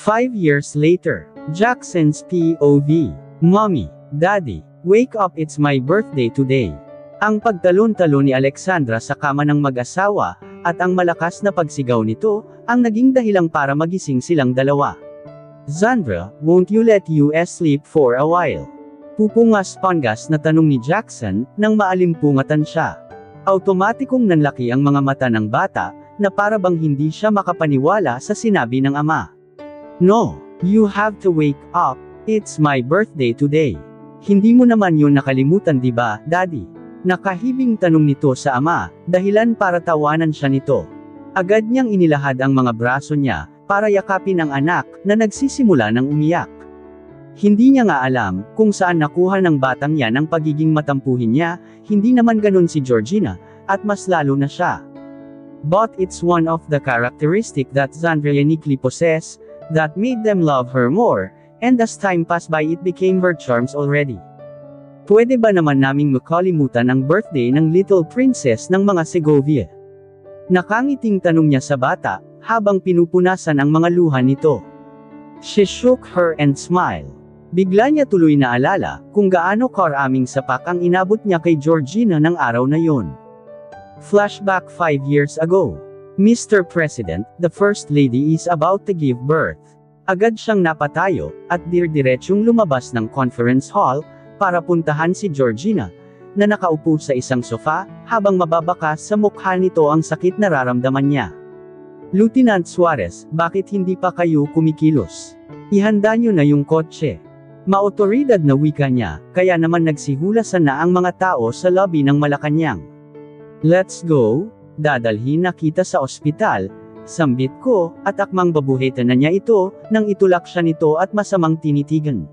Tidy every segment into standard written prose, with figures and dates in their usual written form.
5 years later, Jackson's POV. Mommy, Daddy, wake up, it's my birthday today. Ang pagtalon-talon ni Alexandra sa kama ng mag-asawa, at ang malakas na pagsigaw nito, ang naging dahilang para magising silang dalawa. Zandra, won't you let us sleep for a while? Pupungas-pangas na tanong ni Jackson, nang maalimpungatan siya. Automatikong nanlaki ang mga mata ng bata, na para bang hindi siya makapaniwala sa sinabi ng ama. No, you have to wake up, it's my birthday today. Hindi mo naman yun nakalimutan, diba, Daddy? Nakahibing tanong nito sa ama, dahilan para tawanan siya nito. Agad niyang inilahad ang mga braso niya, para yakapin ang anak, na nagsisimula ng umiyak. Hindi niya nga alam, kung saan nakuha ng batang yan ang pagiging matampuhin niya, hindi naman ganun si Georgina, at mas lalo na siya. But it's one of the characteristic that Zandra uniquely possess, that made them love her more, and as time passed by it became her charms already. Pwede ba naman naming makalimutan ang birthday ng little princess ng mga Segovia? Nakangiting tanong niya sa bata, habang pinupunasan ang mga luha nito. She shook her and smiled. Bigla niya tuloy na alala, kung gaano karaming sapak ang inabot niya kay Georgina ng araw na yon. Flashback 5 years ago. Mr. President, the First Lady is about to give birth. Agad siyang napatayo, at dirdiretsong lumabas ng conference hall, para puntahan si Georgina, na nakaupo sa isang sofa, habang mababakas sa mukha nito ang sakit na nararamdaman niya. Lieutenant Suarez, bakit hindi pa kayo kumikilos? Ihanda niyo na yung kotse. Maotoridad na wika niya, kaya naman nagsihulasan na ang mga tao sa lobby ng Malacanang. Let's go, dadalhin na kita sa ospital, sambit ko, at akmang babuheta na niya ito, nang itulak siya nito at masamang tinitigan.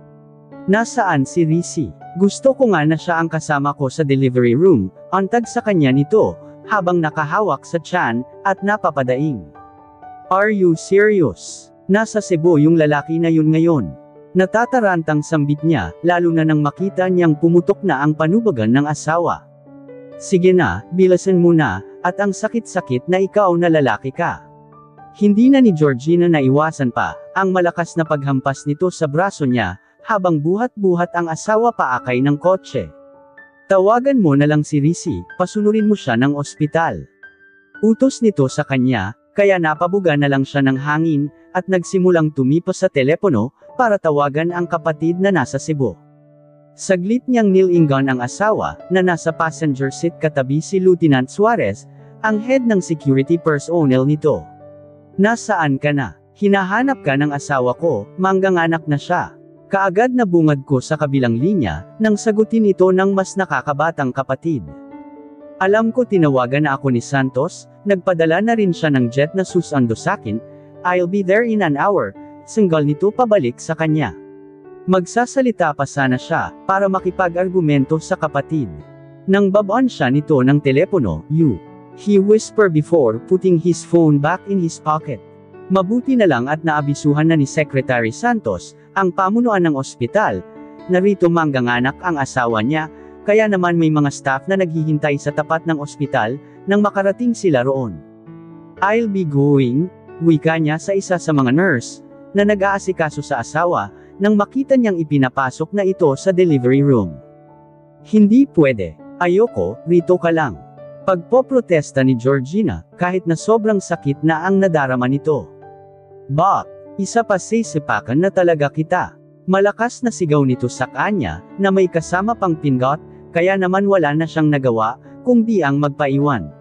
Nasaan si Rizzy? Gusto ko nga na siya ang kasama ko sa delivery room, antag sa kanya nito, habang nakahawak sa tiyan, at napapadaing. Are you serious? Nasa Cebu yung lalaki na yun ngayon. Natatarantang sambit niya, lalo na nang makita niyang pumutok na ang panubagan ng asawa. Sige na, bilasan mo na, at ang sakit-sakit na ikaw na lalaki ka. Hindi na ni Georgina naiwasan pa, ang malakas na paghampas nito sa braso niya, habang buhat-buhat ang asawa paakay ng kotse. Tawagan mo na lang si Rizzy, pasunurin mo siya ng ospital. Utos nito sa kanya, kaya napabuga na lang siya ng hangin, at nagsimulang tumipos sa telepono, para tawagan ang kapatid na nasa Cebu. Saglit niyang nilingan ang asawa, na nasa passenger seat katabi si Lieutenant Suarez, ang head ng security personnel nito. Nasaan ka na? Hinahanap ka ng asawa ko, mangganganak na siya. Kaagad na bungad ko sa kabilang linya, nang sagutin ito ng mas nakakabatang kapatid. Alam ko tinawagan na ako ni Santos, nagpadala na rin siya ng jet na susundo sakin, I'll be there in an hour, sanggal nito pabalik sa kanya. Magsasalita pa sana siya, para makipag-argumento sa kapatid. Nang babaan siya nito ng telepono, he whispered before putting his phone back in his pocket. Mabuti na lang at naabisuhan na ni Secretary Santos, ang pamunuan ng ospital, na rito mangganganak ang asawa niya, kaya naman may mga staff na naghihintay sa tapat ng ospital, nang makarating sila roon. I'll be going, wika niya sa isa sa mga nurse, na nag-aasikaso sa asawa, nang makita niyang ipinapasok na ito sa delivery room. Hindi pwede, ayoko, rito ka lang. Pagpoprotesta ni Georgina, kahit na sobrang sakit na ang nadarama nito. Bak, isa pa sisipakan na talaga kita. Malakas na sigaw nito sa kanya, na may kasama pang pinggot, kaya naman wala na siyang nagawa, kung di ang magpaiwan.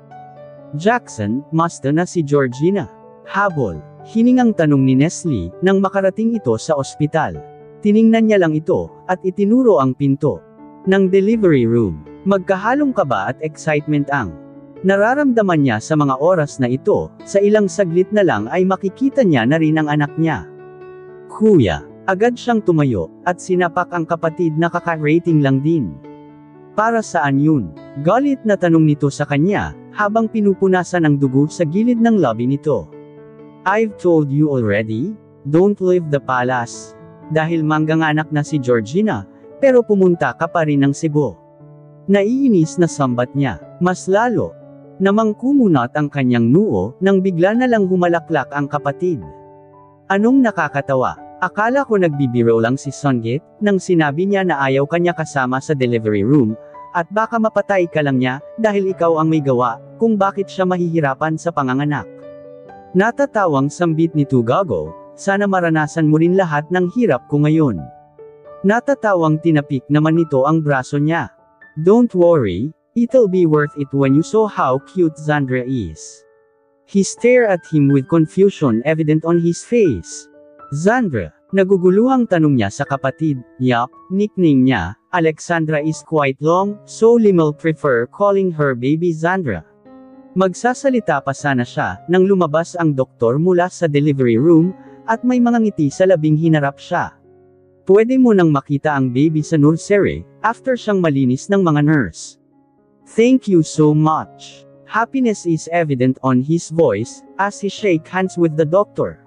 Jackson, musta na si Georgina? Habol, hiningang tanong ni Nestle, nang makarating ito sa ospital. Tiningnan niya lang ito, at itinuro ang pinto ng delivery room. Magkahalong kaba at excitement ang nararamdaman niya sa mga oras na ito, sa ilang saglit na lang ay makikita niya na rin ang anak niya. Kuya, agad siyang tumayo, at sinapak ang kapatid na kaka-rating lang din. Para saan yun? Galit na tanong nito sa kanya, habang pinupunasan ang dugo sa gilid ng lobby nito. I've told you already, don't leave the palace. Dahil mangganganak na si Georgina, pero pumunta ka pa rin ng Cebu. Naiinis na sambat niya, mas lalo namang kumunat ang kanyang noo, nang bigla na lang humalaklak ang kapatid. Anong nakakatawa? Akala ko nagbibiro lang si Sungit, nang sinabi niya na ayaw kanya kasama sa delivery room, at baka mapatay ka lang niya, dahil ikaw ang may gawa, kung bakit siya mahihirapan sa panganganak. Natatawang sambit ni Tugago, sana maranasan mo rin lahat ng hirap ko ngayon. Natatawang tinapik naman nito ang braso niya. Don't worry, it'll be worth it when you saw how cute Zandra is. He stared at him with confusion evident on his face. Zandra, naguguluhang tanong niya sa kapatid. Yup, nickname niya, Alexandra is quite long, so Limal prefer calling her baby Zandra. Magsasalita pa sana siya, nang lumabas ang doktor mula sa delivery room, at may mga ngiti sa labing hinarap siya. Pwede mo nang makita ang baby sa nursery, after siyang malinis ng mga nurse. Thank you so much. Happiness is evident on his voice, as he shake hands with the doctor.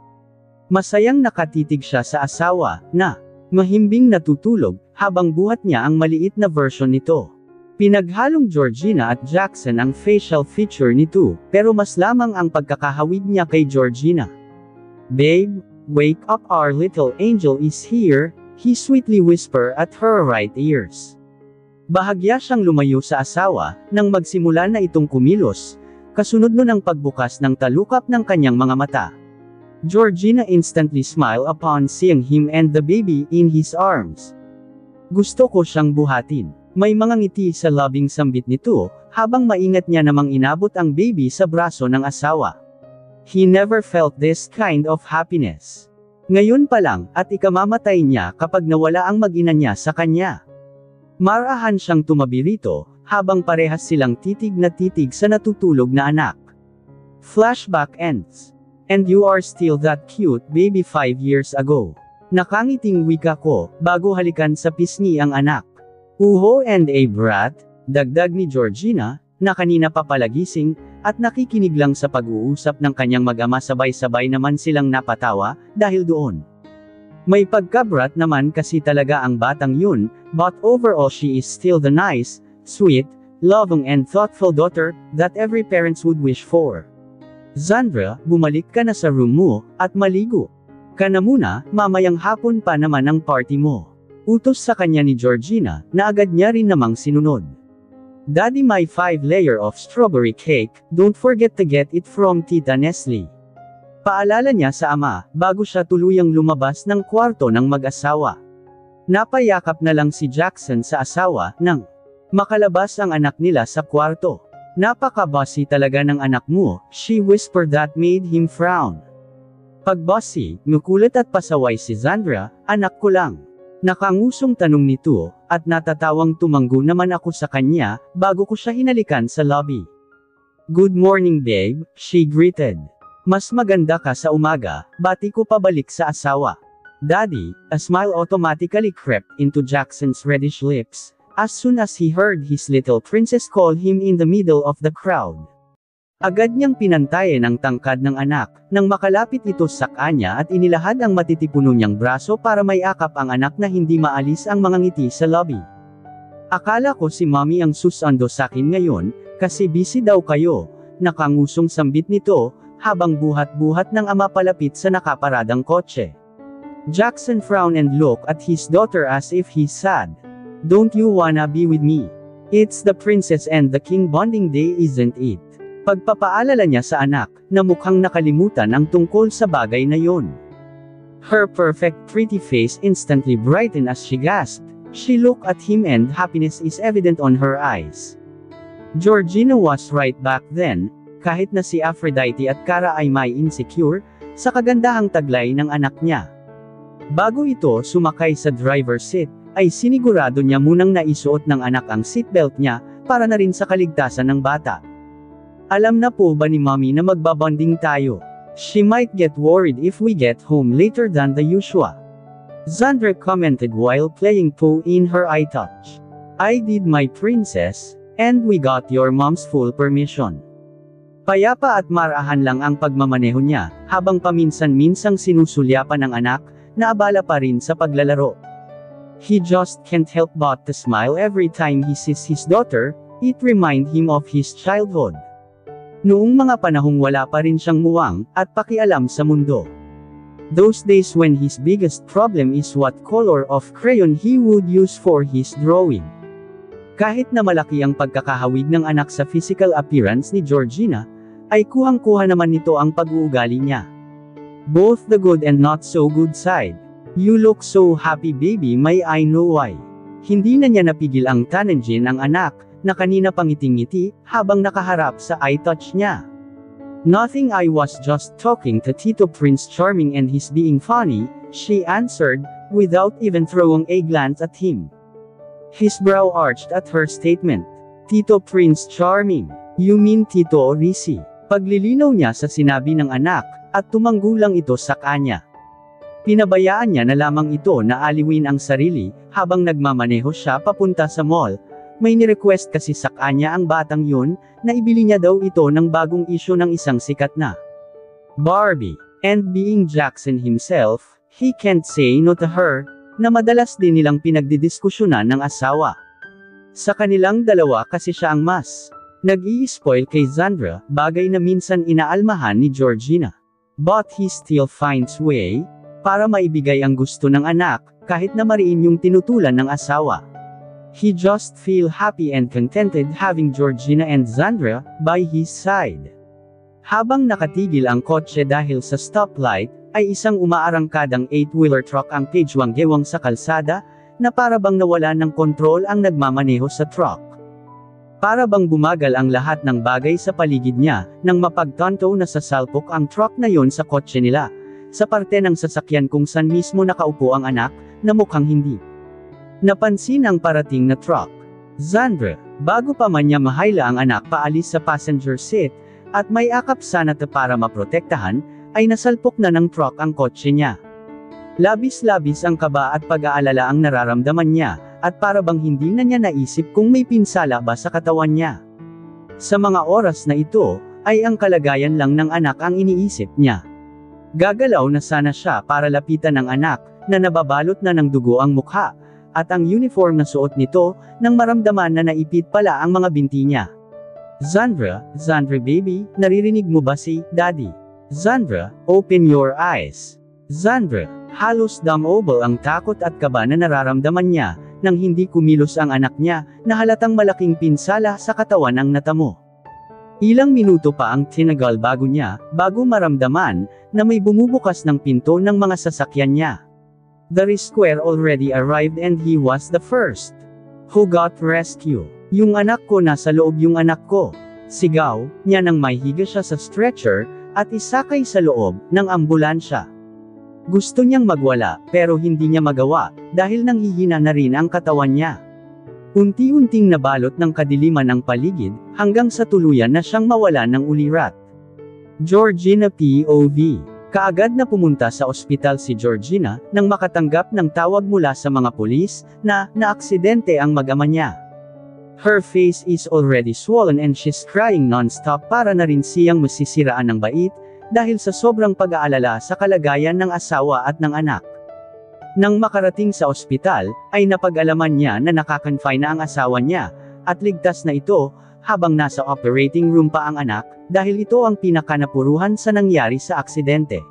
Masayang nakatitig siya sa asawa, na mahimbing natutulog, habang buhat niya ang maliit na version nito. Pinaghalong Georgina at Jackson ang facial feature nito, pero mas lamang ang pagkakahawig niya kay Georgina. Babe, wake up, our little angel is here, he sweetly whispered at her right ears. Bahagya siyang lumayo sa asawa, nang magsimula na itong kumilos, kasunod nun ang pagbukas ng talukap ng kanyang mga mata. Georgina instantly smiled upon seeing him and the baby in his arms. Gusto ko siyang buhatin. May mga ngiti sa labing sambit nito, habang maingat niya namang inabot ang baby sa braso ng asawa. He never felt this kind of happiness. Ngayon pa lang, at ikamamatay niya kapag nawala ang mag-ina niya sa kanya. Marahan siyang tumabi rito, habang parehas silang titig na titig sa natutulog na anak. Flashback ends. And you are still that cute baby 5 years ago. Nakangiting wika ko, bago halikan sa pisngi ang anak. Uho and a brat, dagdag ni Georgina, na kanina pa palagising, at nakikinig lang sa pag-uusap ng kanyang mag-ama, sabay-sabay naman silang napatawa, dahil doon. May pagkabrat naman kasi talaga ang batang yun, but overall she is still the nice, sweet, loving and thoughtful daughter, that every parents would wish for. Zandra, bumalik ka na sa room mo, at maligo. Ka na muna, mamayang hapon pa naman ang party mo. Utos sa kanya ni Georgina, na agad niya rin namang sinunod. Daddy, my 5-layer of strawberry cake, don't forget to get it from Tita Nestle. Paalala niya sa ama, bago siya tuluyang lumabas ng kwarto ng mag-asawa. Napayakap na lang si Jackson sa asawa, nang makalabas ang anak nila sa kwarto. Napaka-bossy talaga ng anak mo, she whispered that made him frown. Pag-bossy, nukulat at pasaway si Zandra, anak ko lang. Nakangusong tanong nito, at natatawang tumanggo naman ako sa kanya, bago ko siya hinalikan sa lobby. Good morning babe, she greeted. Mas maganda ka sa umaga, bati ko pabalik sa asawa. Daddy, a smile automatically crept into Jackson's reddish lips, as soon as he heard his little princess call him in the middle of the crowd. Agad niyang pinantayan ang tangkad ng anak, nang makalapit ito sa kanya at inilahad ang matitipuno niyang braso para mayakap ang anak na hindi maalis ang mga ngiti sa lobby. Akala ko si mommy ang susando sakin ngayon, kasi busy daw kayo, nakangusong sambit nito, habang buhat-buhat ng ama palapit sa nakaparadang kotse. Jackson frowned and looked at his daughter as if he's sad. Don't you wanna be with me? It's the princess and the king bonding day, isn't it? Pagpapaalala niya sa anak, na mukhang nakalimutan ang tungkol sa bagay na yon. Her perfect pretty face instantly brightened as she gasped. She looked at him and happiness is evident on her eyes. Georgina was right back then, kahit na si Aphrodite at Kara ay may insecure, sa kagandahang taglay ng anak niya. Bago ito sumakay sa driver's seat, ay sinigurado niya munang naisuot ng anak ang seatbelt niya, para na rin sa kaligtasan ng bata. Alam na po ba ni mommy na magbabonding tayo? She might get worried if we get home later than the usual. Zandra commented while playing Pooh in her iTouch. I did, my princess, and we got your mom's full permission. Payapa at marahan lang ang pagmamaneho niya, habang paminsan-minsang sinusulyapan ng anak, na abala pa rin sa paglalaro. He just can't help but to smile every time he sees his daughter, it reminds him of his childhood. Noong mga panahong wala pa rin siyang muwang, at pakialam sa mundo. Those days when his biggest problem is what color of crayon he would use for his drawing. Kahit na malaki ang pagkakahawig ng anak sa physical appearance ni Georgina, ay kuhang-kuha naman nito ang pag-uugali niya. Both the good and not so good side. You look so happy baby, may I know why? Hindi na niya napigil ang tanangin ang anak, na kanina pangiting-ngiti, habang nakaharap sa eye touch niya. Nothing, I was just talking to Tito Prince Charming and he's being funny, she answered, without even throwing a glance at him. His brow arched at her statement. Tito Prince Charming? You mean Tito Risi? Paglilinaw niya sa sinabi ng anak, at tumanggulang ito sa kanya. Pinabayaan niya na lamang ito na aliwin ang sarili, habang nagmamaneho siya papunta sa mall. May ni-request kasi sa kanya ang batang yun, na ibili niya daw ito ng bagong isyu ng isang sikat na Barbie. And being Jackson himself, he can't say no to her, na madalas din nilang pinagdidiskusyonan ng asawa. Sa kanilang dalawa kasi siya ang mas nag-i-spoil kay Zandra, bagay na minsan inaalmahan ni Georgina. But he still finds way, para maibigay ang gusto ng anak, kahit na mariin yung tinutulan ng asawa. He just feel happy and contented having Georgina and Zandra by his side. Habang nakatigil ang kotse dahil sa stoplight, ay isang umaarangkadang 8-wheeler truck ang pagewang-gewang sa kalsada, na para bang nawala ng kontrol ang nagmamaneho sa truck. Para bang bumagal ang lahat ng bagay sa paligid niya, nang mapagtanto na sasalpok ang truck na yon sa kotse nila, sa parte ng sasakyan kung saan mismo nakaupo ang anak, na mukhang hindi napansin ang parating na truck. Zandra, bago pa man niya mahayla ang anak paalis sa passenger seat, at may akap sana para maprotektahan, ay nasalpok na ng truck ang kotse niya. Labis-labis ang kaba at pag-aalala ang nararamdaman niya, at para bang hindi na niya naisip kung may pinsala ba sa katawan niya. Sa mga oras na ito, ay ang kalagayan lang ng anak ang iniisip niya. Gagalaw na sana siya para lapitan ng anak, na nababalot na ng dugo ang mukha, at ang uniform na suot nito, nang maramdaman na naipit pala ang mga binti niya. Zandra baby, naririnig mo ba si Daddy? Zandra, open your eyes. Zandra, halos damobel ang takot at kaba na nararamdaman niya, nang hindi kumilos ang anak niya, na halatang malaking pinsala sa katawan ang natamo. Ilang minuto pa ang tinagal bago maramdaman, na may bumubukas ng pinto ng mga sasakyan niya. The rescuer already arrived and he was the first who got rescue. Yung anak ko, nasa loob yung anak ko. Sigaw niya nang mahihiga siya sa stretcher, at isakay sa loob ng ambulansya. Gusto niyang magwala, pero hindi niya magawa, dahil nanghihina na rin ang katawan niya. Unti-unting nabalot ng kadiliman ng paligid, hanggang sa tuluyan na siyang mawala ng ulirat. Georgina POV. Kaagad na pumunta sa ospital si Georgina, nang makatanggap ng tawag mula sa mga pulis, na naaksidente ang mag-ama niya. Her face is already swollen and she's crying non-stop, para na rin siyang masisiraan ng bait, dahil sa sobrang pag-aalala sa kalagayan ng asawa at ng anak. Nang makarating sa ospital, ay napag-alaman niya na nakakonfine na ang asawa niya, at ligtas na ito, habang nasa operating room pa ang anak, dahil ito ang pinakanapuruhan sa nangyari sa aksidente.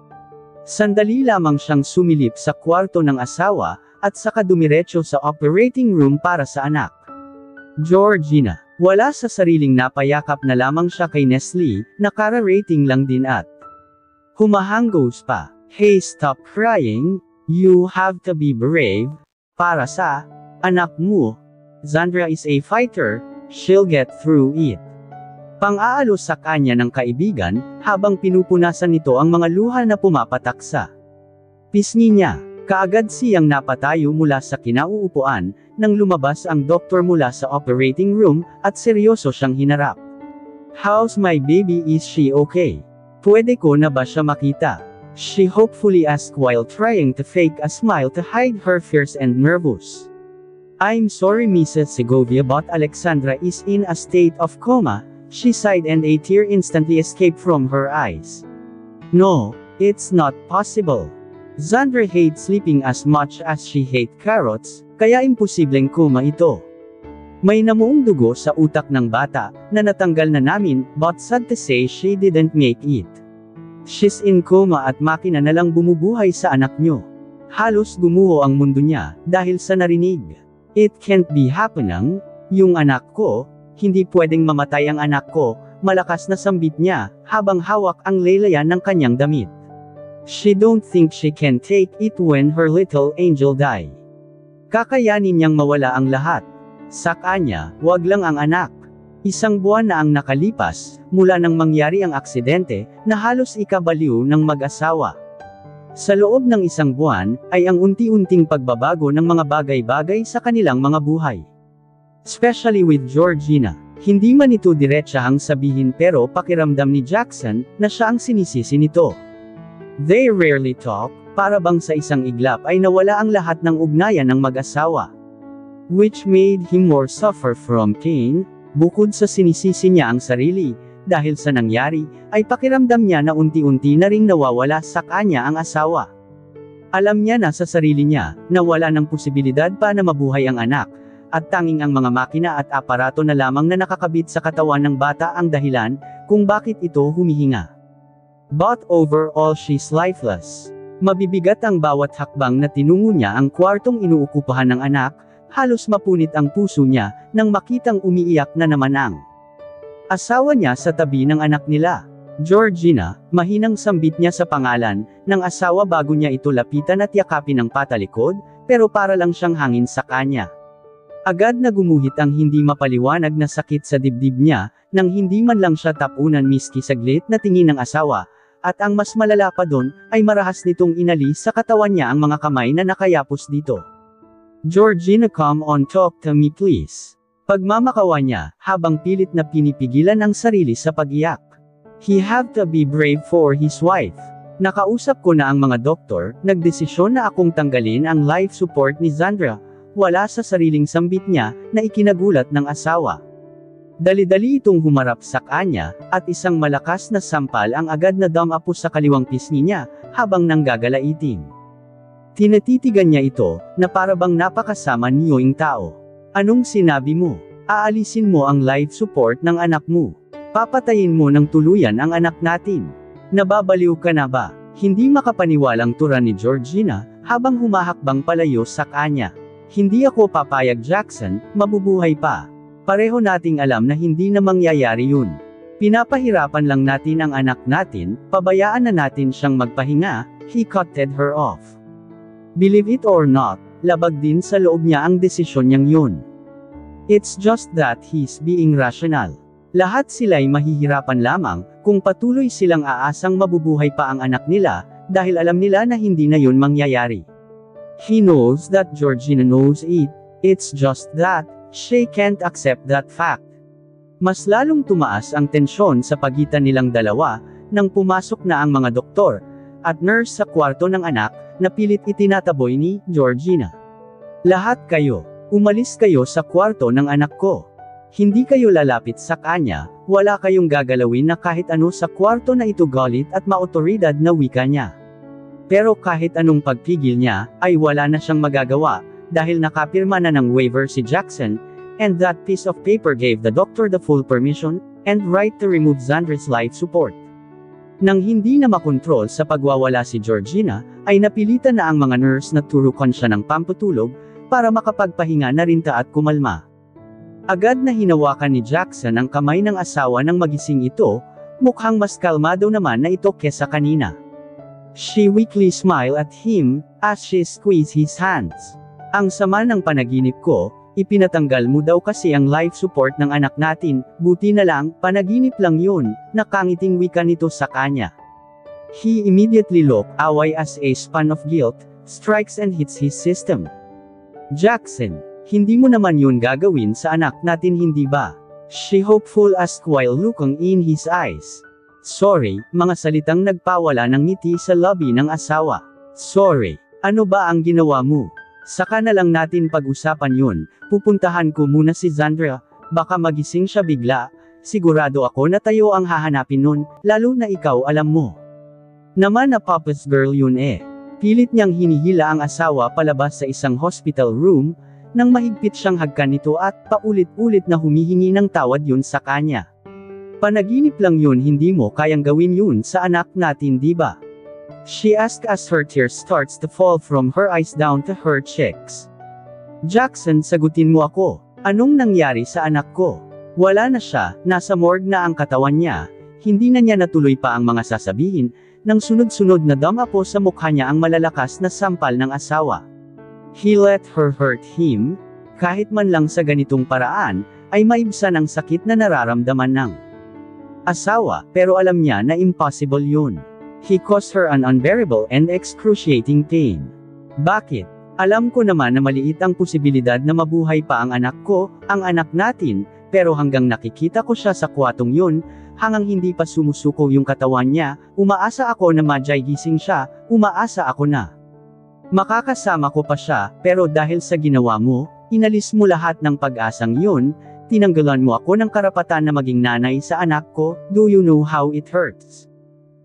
Sandali lamang siyang sumilip sa kwarto ng asawa, at saka dumiretso sa operating room para sa anak. Georgina, wala sa sariling napayakap na lamang siya kay Nestle, nakara-rating lang din at humahanggos pa. Hey, stop crying, you have to be brave, para sa anak mo. Zandra is a fighter, she'll get through it. Pang-aalos sa kanya ng kaibigan, habang pinupunasan nito ang mga luha na pumapatak sa pisngi niya. Kaagad siyang napatayo mula sa kinauupuan, nang lumabas ang doktor mula sa operating room, at seryoso siyang hinarap. How's my baby, is she okay? Pwede ko na ba siya makita? She hopefully asked while trying to fake a smile to hide her fears and nervous. I'm sorry Mrs. Segovia, but Alexandra is in a state of coma, she sighed, and a tear instantly escaped from her eyes. No, it's not possible. Zandra hates sleeping as much as she hates carrots, kaya imposibleng coma ito. May namuong dugo sa utak ng bata, na natanggal na namin, but sad to say she didn't make it. She's in coma at makina na lang bumubuhay sa anak nyo. Halos gumuho ang mundo niya, dahil sa narinig. It can't be happening, yung anak ko, hindi pwedeng mamatay ang anak ko, malakas na sambit niya, habang hawak ang laylayan ng kanyang damit. She don't think she can take it when her little angel die. Kakayanin niyang mawala ang lahat. Sa kanya, wag lang ang anak. Isang buwan na ang nakalipas, mula nang mangyari ang aksidente, na halos ikabaliw ng mag-asawa. Sa loob ng isang buwan, ay ang unti-unting pagbabago ng mga bagay-bagay sa kanilang mga buhay. Especially with Georgina. Hindi man ito diretsahang sabihin pero pakiramdam ni Jackson, na siya ang sinisisi nito. They rarely talk, para bang sa isang iglap ay nawala ang lahat ng ugnayan ng mag-asawa. Which made him more suffer from pain, bukod sa sinisisi niya ang sarili, dahil sa nangyari, ay pakiramdam niya na unti-unti na ring nawawala sa kanya ang asawa. Alam niya na sa sarili niya, na wala ng posibilidad pa na mabuhay ang anak, at tanging ang mga makina at aparato na lamang na nakakabit sa katawan ng bata ang dahilan, kung bakit ito humihinga. But overall she's lifeless. Mabibigat ang bawat hakbang na tinungo niya ang kwartong inuukupahan ng anak, halos mapunit ang puso niya, nang makitang umiiyak na naman ang asawa niya sa tabi ng anak nila. Georgina, mahinang sambit niya sa pangalan ng asawa bago niya ito lapitan at yakapin ng patalikod, pero para lang siyang hangin sa kanya. Agad na gumuhit ang hindi mapaliwanag na sakit sa dibdib niya, nang hindi man lang siya tapunan miski saglit na tingin ng asawa, at ang mas malala pa doon, ay marahas nitong inalis sa katawan niya ang mga kamay na nakayapos dito. Georgina, come on, talk to me please. Pagmamakawa niya, habang pilit na pinipigilan ang sarili sa pag-iyak. He have to be brave for his wife. Nakausap ko na ang mga doktor, nagdesisyon na akong tanggalin ang life support ni Zandra, wala sa sariling sambit niya, na ikinagulat ng asawa. Dali-dali itong humarap sa kanya, at isang malakas na sampal ang agad na dumapo sa kaliwang pisngi niya, habang nanggagalaiting. Tinatitigan niya ito, na parabang napakasama niyong tao. Anong sinabi mo? Aalisin mo ang life support ng anak mo. Papatayin mo ng tuluyan ang anak natin. Nababaliw ka na ba? Hindi makapaniwalang tura ni Georgina, habang humahakbang palayo sa kanya. Hindi ako papayag, Jackson, mabubuhay pa. Pareho nating alam na hindi na mangyayari yun. Pinapahirapan lang natin ang anak natin, pabayaan na natin siyang magpahinga, he cut her off. Believe it or not, labag din sa loob niya ang desisyon niyang yun. It's just that he's being rational. Lahat sila'y mahihirapan lamang, kung patuloy silang aasang mabubuhay pa ang anak nila, dahil alam nila na hindi na yun mangyayari. He knows that Georgina knows it, it's just that, she can't accept that fact. Mas lalong tumaas ang tensyon sa pagitan nilang dalawa, nang pumasok na ang mga doktor, at nurse sa kwarto ng anak, na pilit itinataboy ni Georgina. Lahat kayo, umalis kayo sa kwarto ng anak ko. Hindi kayo lalapit sa kanya, wala kayong gagalawin na kahit ano sa kwarto na ito, galit at maotoridad na wika niya. Pero kahit anong pagpigil niya, ay wala na siyang magagawa, dahil nakapirma na ng waiver si Jackson, and that piece of paper gave the doctor the full permission, and right to remove Zandra's life support. Nang hindi na makontrol sa pagwawala si Georgina, ay napilitan na ang mga nurse na turukan siya ng pampatulog, para makapagpahinga na rin at kumalma. Agad na hinawakan ni Jackson ang kamay ng asawa ng magising ito, mukhang mas kalmado naman na ito kesa kanina. She weakly smiled at him, as she squeezed his hands. Ang sama ng panaginip ko, ipinatanggal mo daw kasi ang life support ng anak natin, buti na lang, panaginip lang yun, nakangiting wika nito sa kanya. He immediately looked away as a span of guilt strikes and hits his system. Jackson, hindi mo naman yun gagawin sa anak natin, hindi ba? She hopeful asked while looking in his eyes. Sorry, mga salitang nagpawala ng ngiti sa labi ng asawa. Sorry, ano ba ang ginawa mo? Saka na lang natin pag-usapan yun, pupuntahan ko muna si Zandra, baka magising siya bigla, sigurado ako na tayo ang hahanapin nun, lalo na ikaw alam mo. Naman na papa's girl yun eh. Pilit niyang hinihila ang asawa palabas sa isang hospital room, nang mahigpit siyang hagkan nito at paulit-ulit na humihingi ng tawad yun sa kanya. Panaginip lang yun, hindi mo kayang gawin yun sa anak natin, di ba? She asked as her tears starts to fall from her eyes down to her cheeks. Jackson, sagutin mo ako. Anong nangyari sa anak ko? Wala na siya, nasa morgue na ang katawan niya. Hindi na niya natuloy pa ang mga sasabihin, nang sunod-sunod na dama po sa mukha niya ang malalakas na sampal ng asawa. He let her hurt him, kahit man lang sa ganitong paraan, ay maibsan ang sakit na nararamdaman ng asawa, pero alam niya na impossible yun. He caused her an unbearable and excruciating pain. Bakit? Alam ko naman na maliit ang posibilidad na mabuhay pa ang anak ko, ang anak natin, pero hanggang nakikita ko siya sa kwatong yun, hanggang hindi pa sumusuko yung katawan niya, umaasa ako na madyay gising siya, umaasa ako na makakasama ko pa siya, pero dahil sa ginawa mo, inalis mo lahat ng pag-asang yun, tinanggalan mo ako ng karapatan na maging nanay sa anak ko. Do you know how it hurts?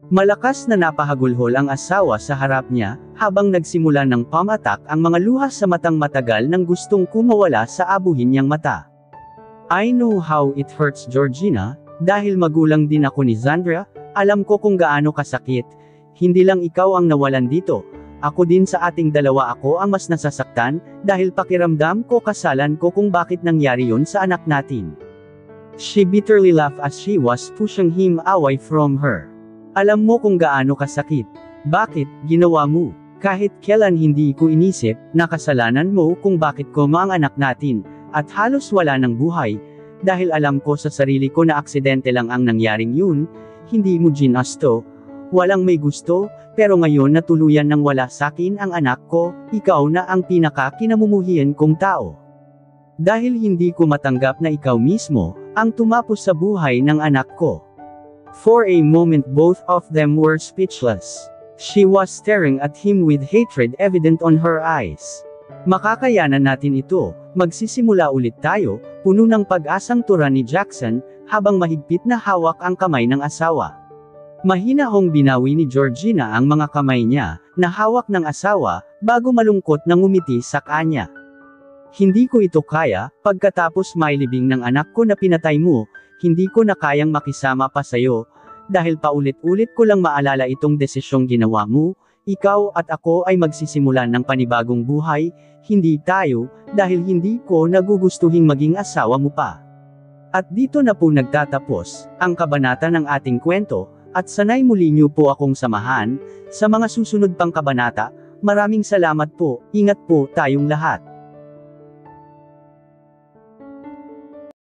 Malakas na napahagulhol ang asawa sa harap niya, habang nagsimula ng pamatak ang mga luha sa matang matagal nang gustong kumawala sa abuhin niyang mata. I know how it hurts, Georgina, dahil magulang din ako ni Zandra, alam ko kung gaano kasakit. Hindi lang ikaw ang nawalan dito. Ako din, sa ating dalawa ako ang mas nasasaktan, dahil pakiramdam ko kasalan ko kung bakit nangyari yun sa anak natin. She bitterly laughed as she was pushing him away from her. Alam mo kung gaano kasakit. Bakit, ginawa mo? Kahit kailan hindi ko inisip, na kasalanan mo kung bakit ko ang anak natin, at halos wala ng buhay, dahil alam ko sa sarili ko na aksidente lang ang nangyaring yun, hindi mo ginasto. Walang may gusto, pero ngayon na tuluyan nang wala sakin ang anak ko, ikaw na ang pinaka-kinamumuhian kong tao. Dahil hindi ko matanggap na ikaw mismo, ang tumapos sa buhay ng anak ko. For a moment both of them were speechless. She was staring at him with hatred evident on her eyes. Makakayanan natin ito, magsisimula ulit tayo, puno ng pag-asang tura ni Jackson, habang mahigpit na hawak ang kamay ng asawa. Mahinahong binawi ni Georgina ang mga kamay niya, na hawak ng asawa, bago malungkot na ngumiti sa kanya. Hindi ko ito kaya, pagkatapos mailibing ng anak ko na pinatay mo, hindi ko na kayang makisama pa sayo, dahil paulit-ulit ko lang maalala itong desisyong ginawa mo, ikaw at ako ay magsisimulan ng panibagong buhay, hindi tayo, dahil hindi ko nagugustuhing maging asawa mo pa. At dito na po nagtatapos, ang kabanata ng ating kwento, at sanay muli niyo po akong samahan, sa mga susunod pang kabanata. Maraming salamat po, ingat po tayong lahat.